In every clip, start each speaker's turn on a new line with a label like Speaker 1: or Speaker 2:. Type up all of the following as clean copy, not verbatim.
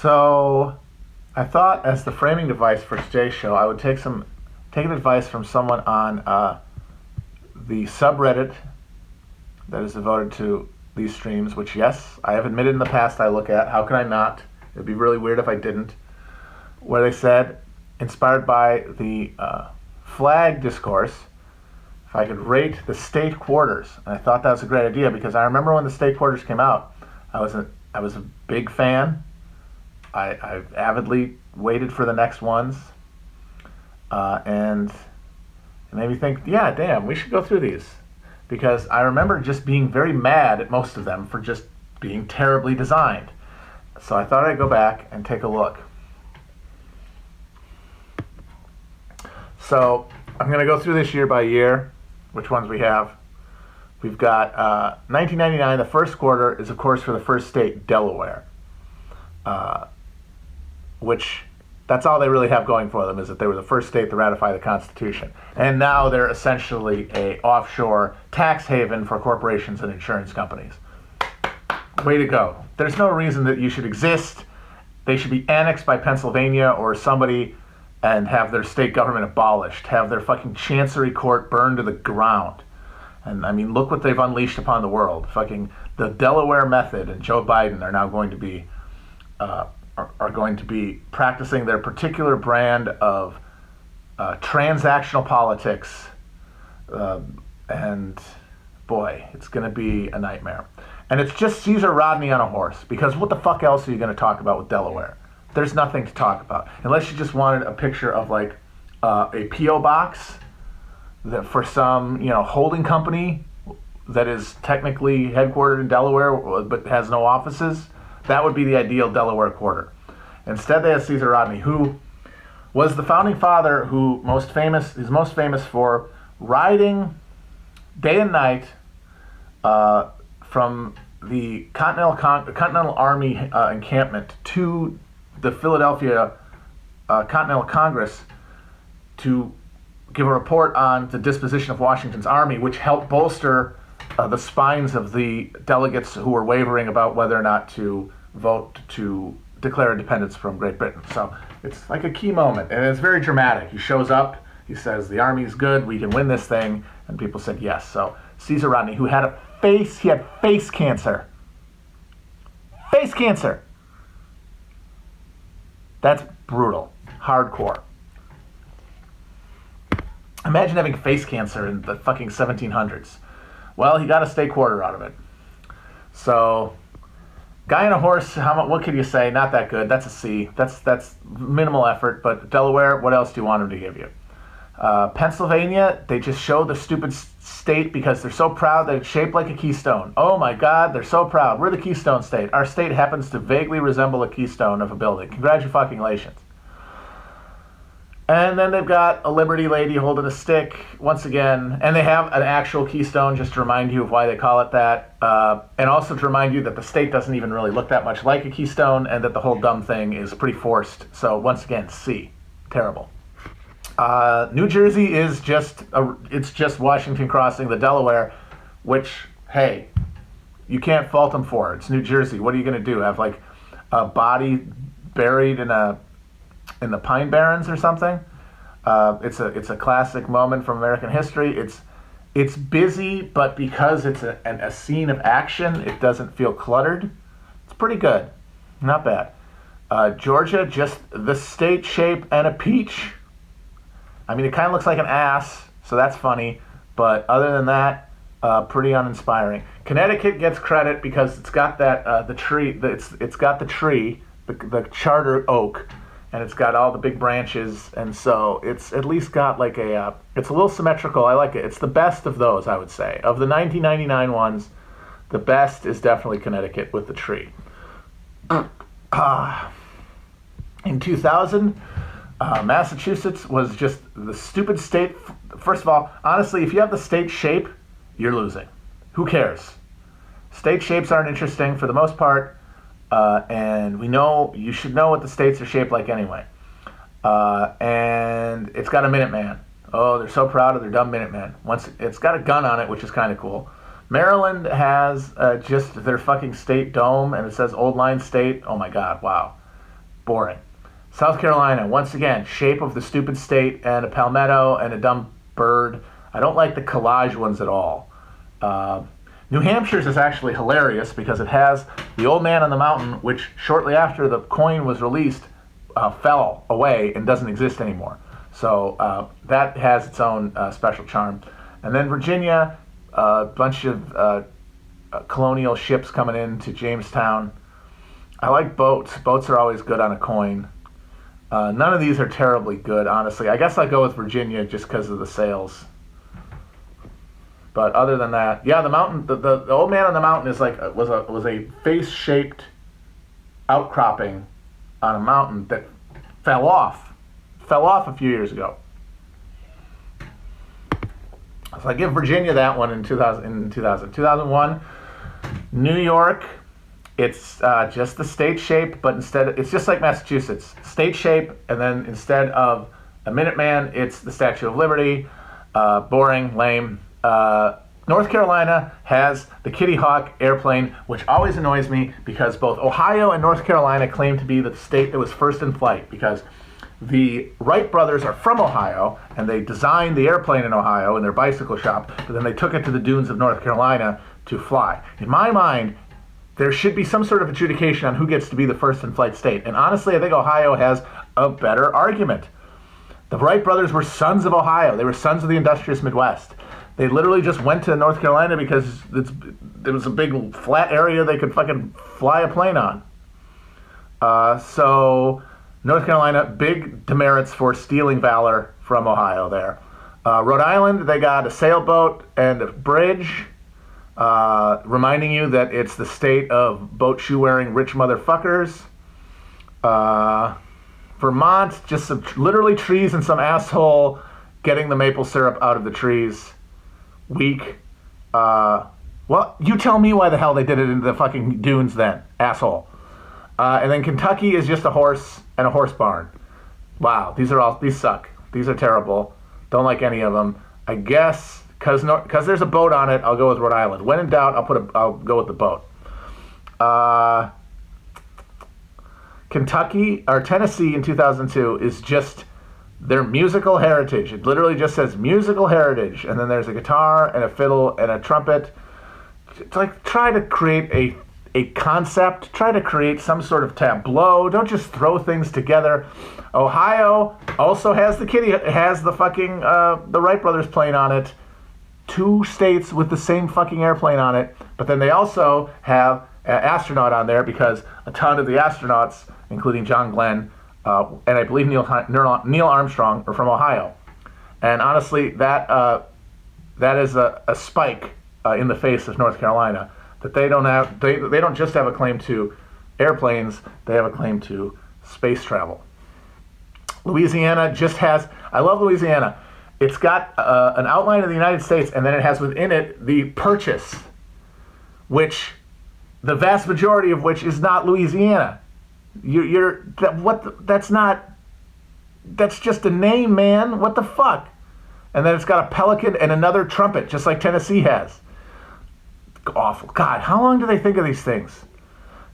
Speaker 1: So I thought, as the framing device for today's show, I would take advice from someone on the subreddit that is devoted to these streams, which, yes, I have admitted in the past I look at. How can I not? It'd be really weird if I didn't. Where they said, inspired by the flag discourse, if I could rate the state quarters. And I thought that was a great idea because I remember when the state quarters came out, I was a big fan. I avidly waited for the next ones. And it made me think, yeah, damn, we should go through these. Because I remember just being very mad at most of them for just being terribly designed. So I thought I'd go back and take a look. So I'm going to go through this year by year, which ones we have. We've got 1999, the first quarter is, of course, for the first state, Delaware. Which, that's all they really have going for them, is that they were the first state to ratify the Constitution. And now they're essentially a offshore tax haven for corporations and insurance companies. Way to go. There's no reason that you should exist. They should be annexed by Pennsylvania or somebody and have their state government abolished, have their fucking chancery court burned to the ground. And I mean, look what they've unleashed upon the world. Fucking the Delaware method and Joe Biden are now going to be practicing their particular brand of transactional politics, and boy, it's going to be a nightmare. And it's just Caesar Rodney on a horse, because what the fuck else are you going to talk about with Delaware? There's nothing to talk about, unless you just wanted a picture of like a P.O. box that for some holding company that is technically headquartered in Delaware but has no offices. That would be the ideal Delaware quarter. Instead, they have Caesar Rodney, who was the founding father, who is most famous for riding day and night from the Continental Army encampment to the Philadelphia Continental Congress to give a report on the disposition of Washington's army, which helped bolster the spines of the delegates who were wavering about whether or not to vote to declare independence from Great Britain. So it's like a key moment, and it's very dramatic. He shows up, he says, the army's good, we can win this thing, and people said yes. So Caesar Rodney, who had face cancer. Face cancer! That's brutal. Hardcore. Imagine having face cancer in the fucking 1700s. Well, he got a state quarter out of it. So, guy on a horse, what could you say? Not that good. That's a C. That's minimal effort. But Delaware, what else do you want him to give you? Pennsylvania, they just show the stupid state because they're so proud that it's shaped like a keystone. Oh my God, they're so proud. We're the Keystone State. Our state happens to vaguely resemble a keystone of a building. Congratulations. And then they've got a Liberty lady holding a stick, once again. And they have an actual keystone, just to remind you of why they call it that. And also to remind you that the state doesn't even really look that much like a keystone, and that the whole dumb thing is pretty forced. So once again, C. Terrible. New Jersey is just Washington crossing the Delaware, which, hey, you can't fault them for. It's New Jersey. What are you going to do? Have like a body buried in the Pine Barrens or something? It's a classic moment from American history. It's busy, but because it's a scene of action, it doesn't feel cluttered. It's pretty good. Not bad. Georgia, just the state shape and a peach. I mean, it kind of looks like an ass, so that's funny. But other than that, pretty uninspiring. Connecticut gets credit because it's got that the tree. It's got the tree, the charter oak, and it's got all the big branches, and so it's at least got like it's a little symmetrical. I like it. It's the best of those, I would say. Of the 1999 ones, the best is definitely Connecticut with the tree. In 2000. Massachusetts was just the stupid state. First of all, honestly, if you have the state shape, you're losing. Who cares? State shapes aren't interesting for the most part, and you should know what the states are shaped like anyway. And it's got a Minuteman. Oh, they're so proud of their dumb Minuteman. It's got a gun on it, which is kind of cool. Maryland has just their fucking state dome, and it says Old Line State. Oh my God, wow. boring. South Carolina, once again, shape of the stupid state and a palmetto and a dumb bird. I don't like the collage ones at all. New Hampshire's is actually hilarious because it has the old man on the mountain, which shortly after the coin was released, fell away and doesn't exist anymore. So that has its own special charm. And then Virginia, a bunch of colonial ships coming into Jamestown. I like boats. Boats are always good on a coin. None of these are terribly good, honestly. I guess I'll go with Virginia just because of the sails. But other than that, yeah, the mountain, the old man on the mountain is like was a face-shaped outcropping on a mountain that fell off a few years ago. So I give Virginia that one in 2001. New York, it's just the state shape, but instead it's just like Massachusetts, state shape, and then instead of a Minuteman, it's the Statue of Liberty. Boring, lame. North Carolina has the Kitty Hawk airplane, which always annoys me because both Ohio and North Carolina claim to be the state that was first in flight, because the Wright brothers are from Ohio and they designed the airplane in Ohio in their bicycle shop, but then they took it to the dunes of North Carolina to fly. In my mind, there should be some sort of adjudication on who gets to be the first in flight state. And honestly, I think Ohio has a better argument. The Wright brothers were sons of Ohio. They were sons of the industrious Midwest. They literally just went to North Carolina because it was a big flat area they could fucking fly a plane on. So North Carolina, big demerits for stealing valor from Ohio there. Rhode Island, they got a sailboat and a bridge, reminding you that it's the state of boat shoe wearing rich motherfuckers. Vermont, just literally trees and some asshole getting the maple syrup out of the trees. Weak. Well, you tell me why the hell they did it into the fucking dunes then, asshole. And then Kentucky is just a horse and a horse barn. Wow, these suck. These are terrible. Don't like any of them. I guess because there's a boat on it, I'll go with Rhode Island. When in doubt, I'll go with the boat. Kentucky or Tennessee in 2002 is just their musical heritage. It literally just says musical heritage, and then there's a guitar and a fiddle and a trumpet. It's like, try to create a concept, try to create some sort of tableau. Don't just throw things together. Ohio also has the fucking the Wright brothers plane on it. 2 states with the same fucking airplane on it, but then they also have an astronaut on there because a ton of the astronauts, including John Glenn, and I believe Neil Armstrong, are from Ohio. And honestly, that is a spike in the face of North Carolina, that they don't just have a claim to airplanes, they have a claim to space travel. Louisiana just has, I love Louisiana. It's got an outline of the United States, and then it has within it the Purchase, which the vast majority of which is not Louisiana. That's just a name, man. What the fuck? And then it's got a pelican and another trumpet, just like Tennessee has. Awful. God, how long do they think of these things?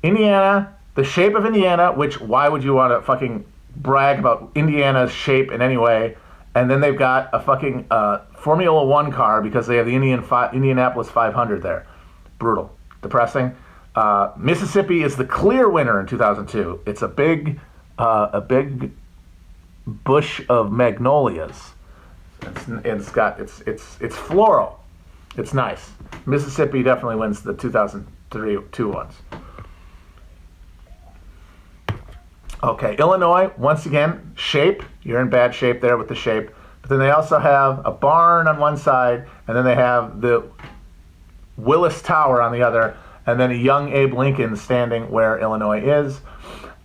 Speaker 1: Indiana, the shape of Indiana, which why would you want to fucking brag about Indiana's shape in any way? And then they've got a fucking Formula One car because they have the Indianapolis 500 there. Brutal. Depressing. Mississippi is the clear winner in 2002. It's a big bush of magnolias. It's floral. It's nice. Mississippi definitely wins the 2002 ones. Okay, Illinois, once again, shape. You're in bad shape there with the shape. But then they also have a barn on one side, and then they have the Willis Tower on the other, and then a young Abe Lincoln standing where Illinois is.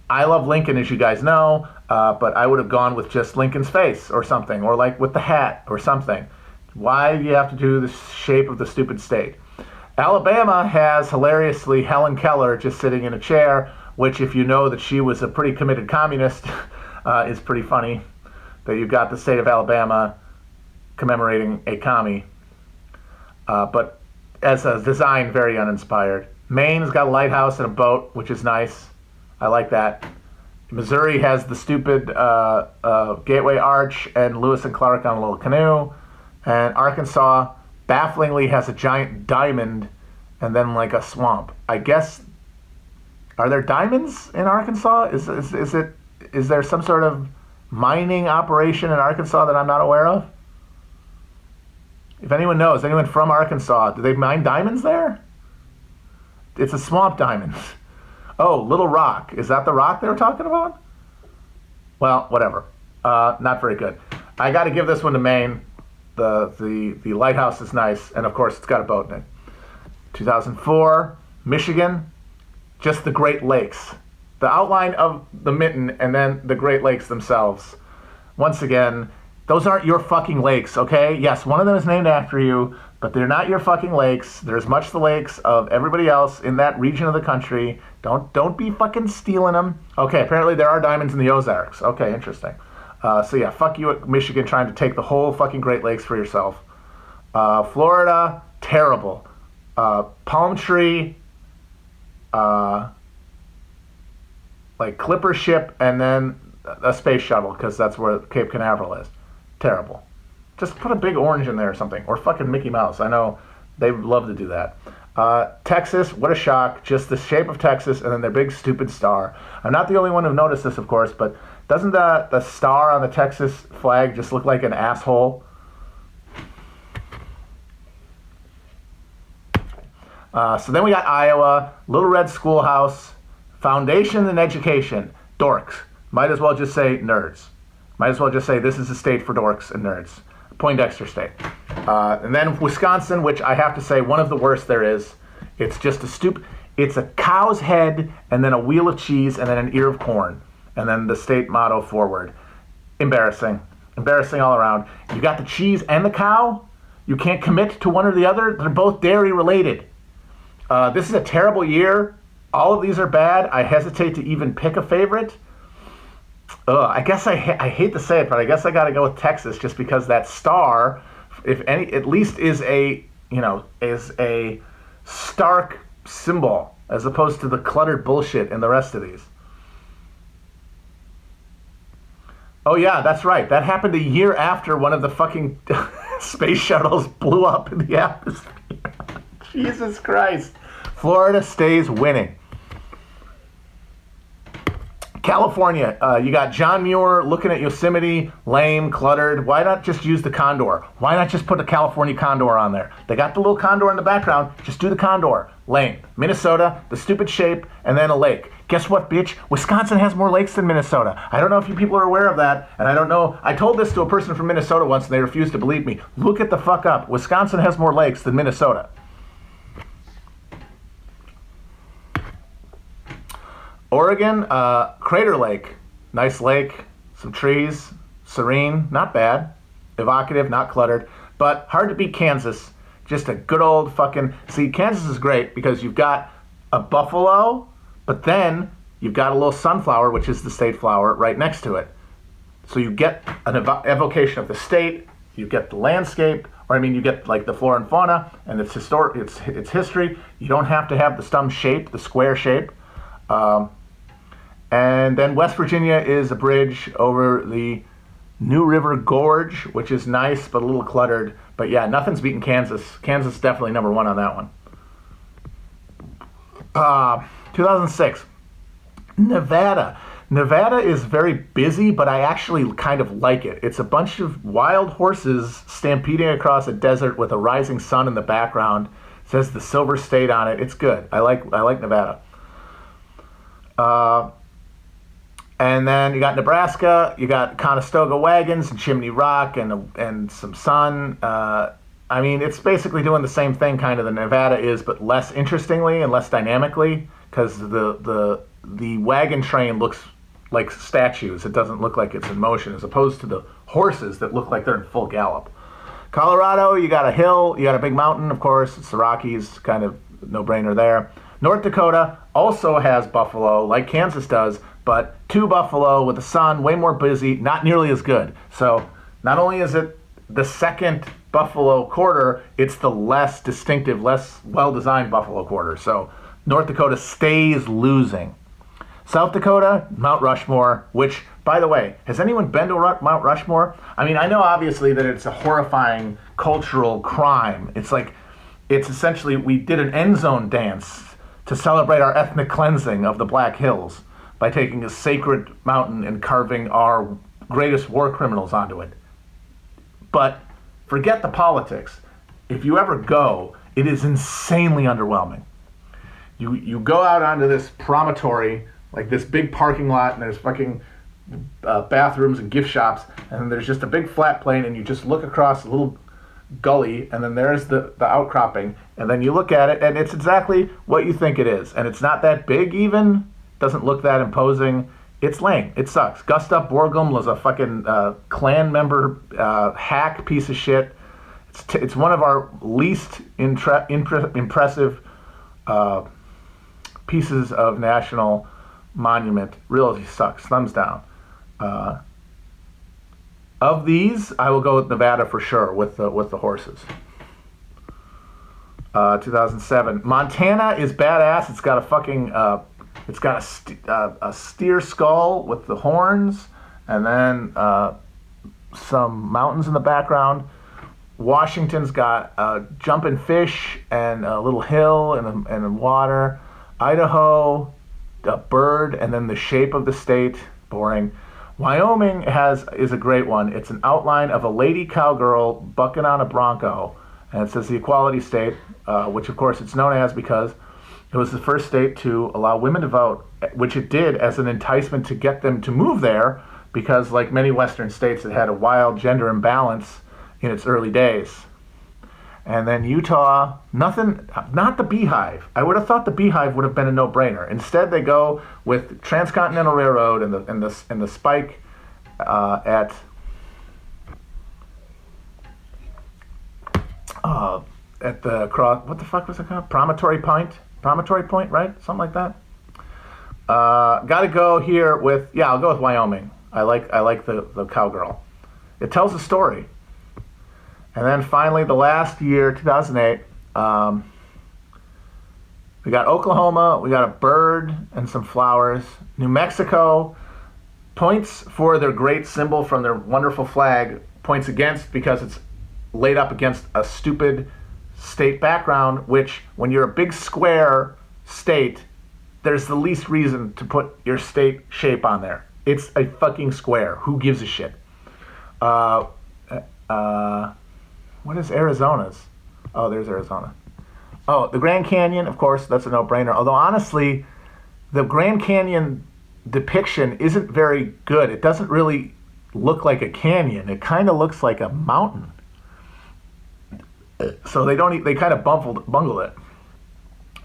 Speaker 1: I love Lincoln, as you guys know, but I would have gone with just Lincoln's face or something, or like with the hat or something. Why do you have to do the shape of the stupid state? Alabama has, hilariously, Helen Keller just sitting in a chair, which, if you know that she was a pretty committed communist, is pretty funny that you've got the state of Alabama commemorating a commie. But as a design, very uninspired. Maine's got a lighthouse and a boat, which is nice. I like that. Missouri has the stupid Gateway Arch and Lewis and Clark on a little canoe. And Arkansas, bafflingly, has a giant diamond and then like a swamp. I guess, are there diamonds in Arkansas? Is there some sort of mining operation in Arkansas that I'm not aware of? If anyone knows, anyone from Arkansas, do they mine diamonds there? It's a swamp diamonds. Oh, Little Rock. Is that the rock they were talking about? Well, whatever. Not very good. I got to give this one to Maine. The lighthouse is nice, and of course it's got a boat in it. 2004, Michigan, just the Great Lakes. The outline of the mitten and then the Great Lakes themselves. Once again, those aren't your fucking lakes, okay? Yes, one of them is named after you, but they're not your fucking lakes. They're as much the lakes of everybody else in that region of the country. Don't be fucking stealing them. Okay, apparently there are diamonds in the Ozarks. Okay, interesting. So yeah, fuck you at Michigan trying to take the whole fucking Great Lakes for yourself. Florida, terrible. Palm tree, like clipper ship, and then a space shuttle, because that's where Cape Canaveral is. Terrible. Just put a big orange in there or something, or fucking Mickey Mouse. I know they would love to do that. Texas, what a shock. Just the shape of Texas and then their big stupid star. I'm not the only one who noticed this, of course, but doesn't the star on the Texas flag just look like an asshole? So then we got Iowa, Little Red Schoolhouse, Foundation and Education, dorks. Might as well just say nerds. Might as well just say this is a state for dorks and nerds. Poindexter State. And then Wisconsin, which I have to say, one of the worst there is. It's just it's a cow's head and then a wheel of cheese and then an ear of corn. And then the state motto forward. Embarrassing. Embarrassing all around. You got the cheese and the cow. You can't commit to one or the other. They're both dairy related. This is a terrible year. All of these are bad. I hesitate to even pick a favorite. I guess I hate to say it, but I guess I got to go with Texas just because that star, if any, at least is a stark symbol as opposed to the cluttered bullshit in the rest of these. Oh yeah, that's right. That happened a year after one of the fucking space shuttles blew up in the atmosphere. Jesus Christ. Florida stays winning. California, you got John Muir looking at Yosemite, lame, cluttered. Why not just use the condor? Why not just put the California condor on there? They got the little condor in the background. Just do the condor. Lame. Minnesota, the stupid shape, and then a lake. Guess what, bitch? Wisconsin has more lakes than Minnesota. I don't know if you people are aware of that, and I don't know. I told this to a person from Minnesota once, and they refused to believe me. Look it the fuck up. Wisconsin has more lakes than Minnesota. Oregon, Crater Lake, nice lake, some trees, serene, not bad, evocative, not cluttered, but hard to beat Kansas. Just a good old fucking, see, Kansas is great because you've got a buffalo, but then you've got a little sunflower, which is the state flower, right next to it. So you get an evocation of the state, you get the landscape, or I mean, you get like the flora and fauna and its history. You don't have to have the stump shape, the square shape. And then West Virginia is a bridge over the New River Gorge, which is nice but a little cluttered. But yeah, nothing's beating Kansas. Kansas is definitely number one on that one. 2006, Nevada. Nevada is very busy, but I actually kind of like it. It's a bunch of wild horses stampeding across a desert with a rising sun in the background. It says the Silver State on it. It's good. I like Nevada. And then you got Nebraska, you got Conestoga wagons and Chimney Rock and some sun. I mean, it's basically doing the same thing kind of that Nevada is, but less interestingly and less dynamically, because the wagon train looks like statues. It doesn't look like it's in motion, as opposed to the horses that look like they're in full gallop. Colorado, you got a hill, you got a big mountain, of course. It's the Rockies, kind of no-brainer there. North Dakota also has buffalo, like Kansas does, but two buffalo with the sun, way more busy, not nearly as good. So not only is it the second buffalo quarter, it's the less distinctive, less well-designed buffalo quarter. So North Dakota stays losing. South Dakota, Mount Rushmore, which, by the way, has anyone been to Mount Rushmore? I mean, I know obviously that it's a horrifying cultural crime. It's essentially, we did an end zone dance to celebrate our ethnic cleansing of the Black Hills by taking a sacred mountain and carving our greatest war criminals onto it. But forget the politics. If you ever go, it is insanely underwhelming. You go out onto this promontory, like this big parking lot, and there's fucking bathrooms and gift shops, and then there's just a big flat plain, and you just look across a little gully, and then there's the outcropping, and then you look at it, and it's exactly what you think it is. And it's not that big even, doesn't look that imposing. It's lame. It sucks. Gustav Borglum was a fucking Klan member, hack piece of shit. It's one of our least impressive pieces of national monument. Really sucks. Thumbs down. Of these, I will go with Nevada for sure with the horses. 2007. Montana is badass. It's got a fucking a steer skull with the horns, and then some mountains in the background. Washington's got a jumping fish and a little hill and water. Idaho, a bird, and then the shape of the state. Boring. Wyoming is a great one. It's an outline of a lady cowgirl bucking on a bronco, and it says the equality state, which of course it's known as because it was the first state to allow women to vote, which it did as an enticement to get them to move there, because like many Western states, it had a wild gender imbalance in its early days. And then Utah, nothing, not the Beehive. I would have thought the Beehive would have been a no-brainer. Instead, they go with Transcontinental Railroad and the spike at the cross. What the fuck was it called? Promontory Point, right? Something like that. Got to go here with I'll go with Wyoming. I like the cowgirl. It tells a story. And then finally, the last year, 2008, we got Oklahoma, we got a bird and some flowers. New Mexico, points for their great symbol from their wonderful flag, points against because it's laid up against a stupid state background, which when you're a big square state, there's the least reason to put your state shape on there. It's a fucking square. Who gives a shit? What is Arizona's? Oh, there's Arizona. Oh, the Grand Canyon, of course, that's a no-brainer. Although, honestly, the Grand Canyon depiction isn't very good. It doesn't really look like a canyon. It kind of looks like a mountain. So they kind of bungle it.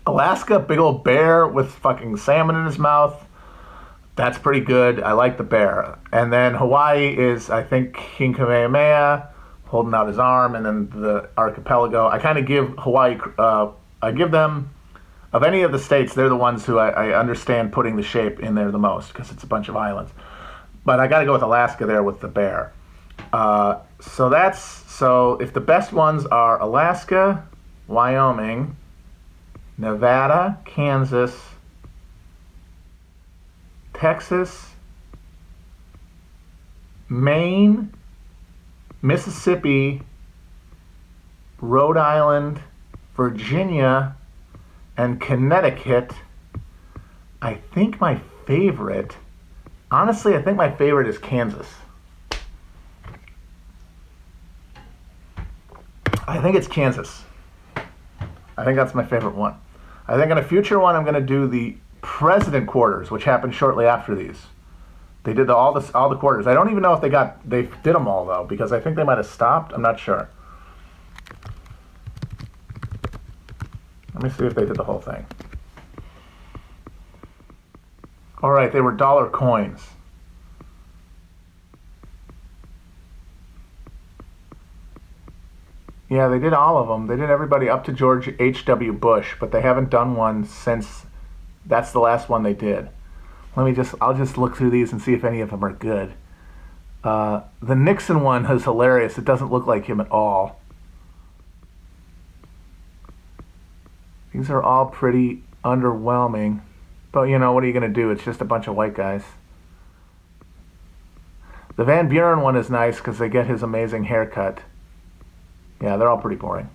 Speaker 1: Alaska, big old bear with fucking salmon in his mouth. That's pretty good. I like the bear. And then Hawaii is, I think, King Kamehameha holding out his arm, and then the archipelago. I kind of give Hawaii, I give them, of any of the states, they're the ones who I understand putting the shape in there the most, because it's a bunch of islands. But I got to go with Alaska there with the bear. So if the best ones are Alaska, Wyoming, Nevada, Kansas, Texas, Maine, Mississippi, Rhode Island, Virginia, and Connecticut, I think my favorite is Kansas. I think it's Kansas. I think that's my favorite one. I think in a future one, I'm going to do the president quarters, which happened shortly after these. They did all the quarters. I don't even know if they did them all though, because I think they might have stopped. I'm not sure. Let me see if they did the whole thing. All right, they were dollar coins. Yeah, they did all of them. They did everybody up to George H.W. Bush, but they haven't done one since that's the last one they did. I'll just look through these and see if any of them are good. The Nixon one is hilarious. It doesn't look like him at all. These are all pretty underwhelming, But, you know, what are you going to do? It's just a bunch of white guys. The Van Buren one is nice because they get his amazing haircut. Yeah, they're all pretty boring.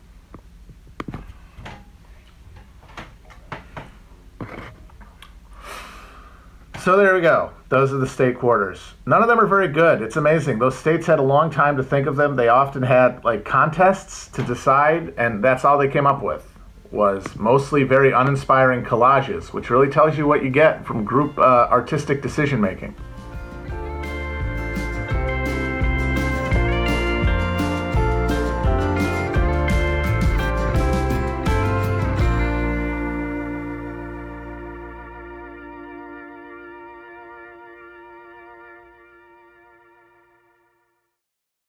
Speaker 1: So there we go. Those are the state quarters. None of them are very good. It's amazing. Those states had a long time to think of them. They often had like contests to decide, and that's all they came up with, was mostly very uninspiring collages, which really tells you what you get from group artistic decision making.